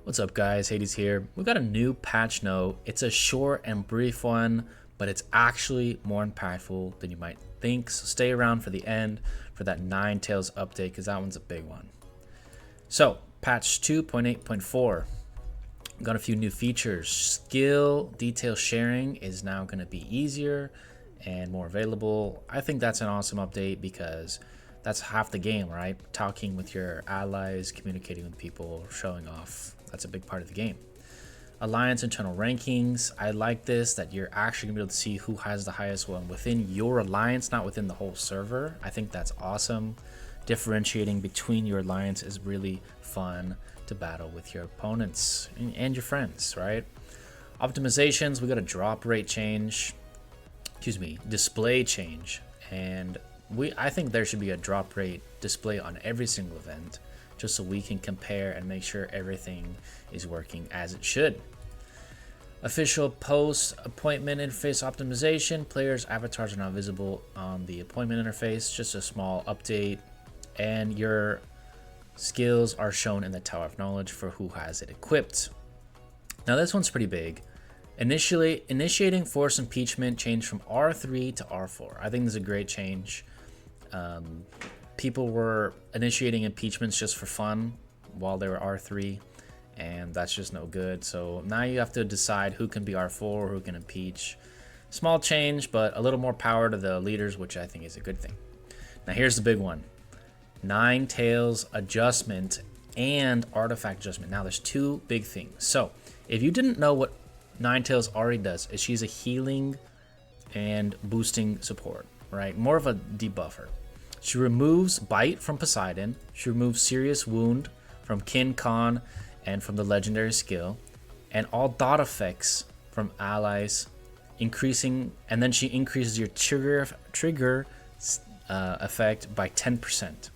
What's up guys, Hades here. We got a new patch note. It's a short and brief one, but it's actually more impactful than you might think. So stay around for the end for that Ninetails update because that one's a big one. So patch 2.8.4 got a few new features. Skill detail sharing is now going to be easier and more available. I think that's an awesome update because that's half the game, right? Talking with your allies, communicating with people, showing off. That's a big part of the game. Alliance internal rankings. I like this, that you're actually gonna be able to see who has the highest one within your alliance, not within the whole server. I think that's awesome. Differentiating between your alliance is really fun to battle with your opponents and your friends, right? Optimizations, we got a drop rate change, display change, and I think there should be a drop rate display on every single event just so we can compare and make sure everything is working as it should. Official post appointment interface optimization. Players' avatars are now visible on the appointment interface. Just a small update. And your skills are shown in the Tower of Knowledge for who has it equipped. Now this one's pretty big. Initiating forced impeachment changed from R3 to R4. I think this is a great change. People were initiating impeachments just for fun while they were R3, and that's just no good. So now you have to decide who can be R4, who can impeach. Small change, but a little more power to the leaders, which I think is a good thing. Now here's the big one. Ninetails adjustment and artifact adjustment. Now there's two big things. So if you didn't know what Ninetails already does, is she's a healing and boosting support, right? More of a debuffer. She removes Bite from Poseidon. She removes Serious Wound from Kin Khan and from the legendary skill. And all dot effects from allies increasing. And then she increases your trigger effect by 10%.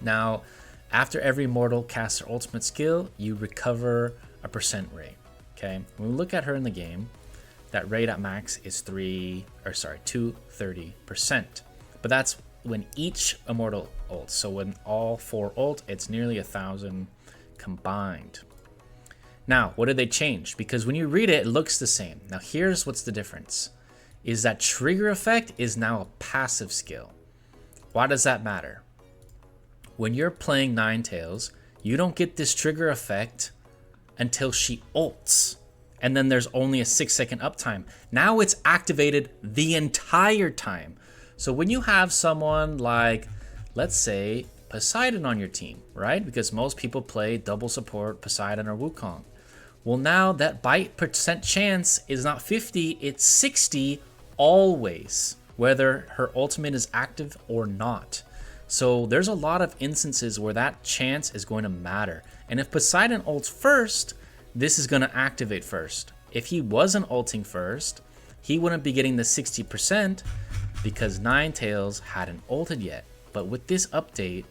Now, after every mortal casts their ultimate skill, you recover a percent rate. Okay, when we look at her in the game, that rate at max is 230%. But that's when each immortal ults. So when all four ult, it's nearly 1,000 combined. Now, what did they change? Because when you read it, it looks the same. Now here's what's the difference. Is that trigger effect is now a passive skill. Why does that matter? When you're playing Ninetails, you don't get this trigger effect until she ults. And then there's only a 6-second uptime. Now it's activated the entire time. So when you have someone like, let's say, Poseidon on your team, right? Because most people play double support Poseidon or Wukong. Well, now that bite percent chance is not 50, it's 60 always, whether her ultimate is active or not. So there's a lot of instances where that chance is going to matter. And if Poseidon ults first, this is going to activate first. If he wasn't ulting first, he wouldn't be getting the 60%, because Ninetails hadn't ulted yet. But with this update,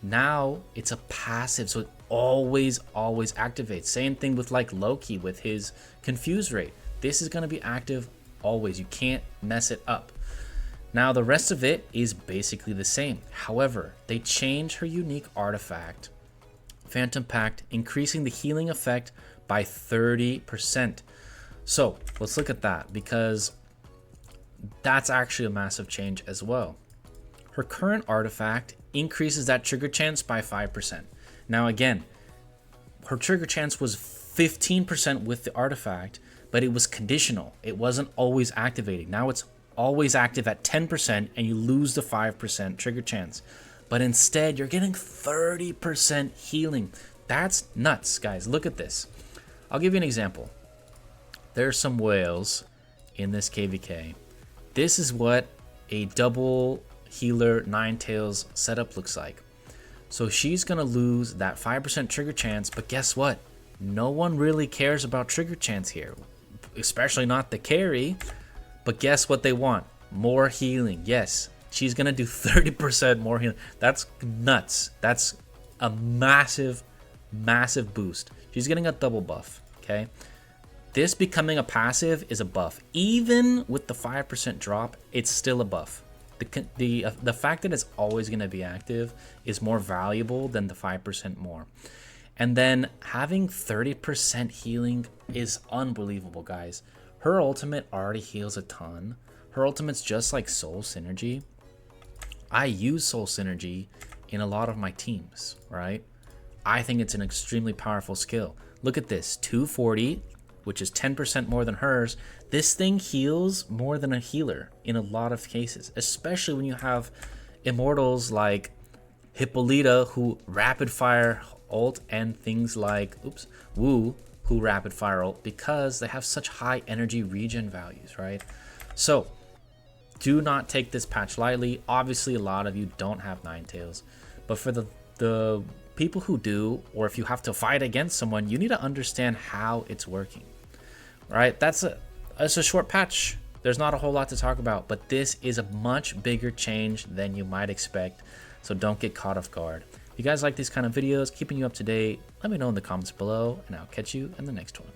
now it's a passive, so it always activates. Same thing with like Loki with his confuse rate. This is going to be active always. You can't mess it up. Now the rest of it is basically the same. However, they changed her unique artifact, Phantom Pact, increasing the healing effect by 30%. So let's look at that, because that's actually a massive change as well. Her current artifact increases that trigger chance by 5%. Now again, her trigger chance was 15% with the artifact, but it was conditional. It wasn't always activating. Now it's always active at 10% and you lose the 5% trigger chance. But instead, you're getting 30% healing. That's nuts, guys. Look at this. I'll give you an example. There's some whales in this KVK. This is what a double healer Ninetails setup looks like. So she's going to lose that 5% trigger chance, but guess what? No one really cares about trigger chance here, especially not the carry. But guess what they want? More healing. Yes, she's going to do 30% more healing. That's nuts. That's a massive boost. She's getting a double buff, okay? This becoming a passive is a buff. Even with the 5% drop, it's still a buff. The fact that it's always going to be active is more valuable than the 5% more. And then having 30% healing is unbelievable, guys. Her ultimate already heals a ton. Her ultimate's just like Soul Synergy. I use Soul Synergy in a lot of my teams, right? I think it's an extremely powerful skill. Look at this, 240, which is 10% more than hers. This thing heals more than a healer in a lot of cases, especially when you have immortals like Hippolyta, who rapid fire ult, and things like Woo, who rapid fire ult, because they have such high energy regen values, right? So do not take this patch lightly. Obviously, a lot of you don't have Ninetails, but for the people who do, or if you have to fight against someone, you need to understand how it's working, right? That's a short patch. There's not a whole lot to talk about, but this is a much bigger change than you might expect. So don't get caught off guard. If you guys like these kind of videos, keeping you up to date, let me know in the comments below, and I'll catch you in the next one.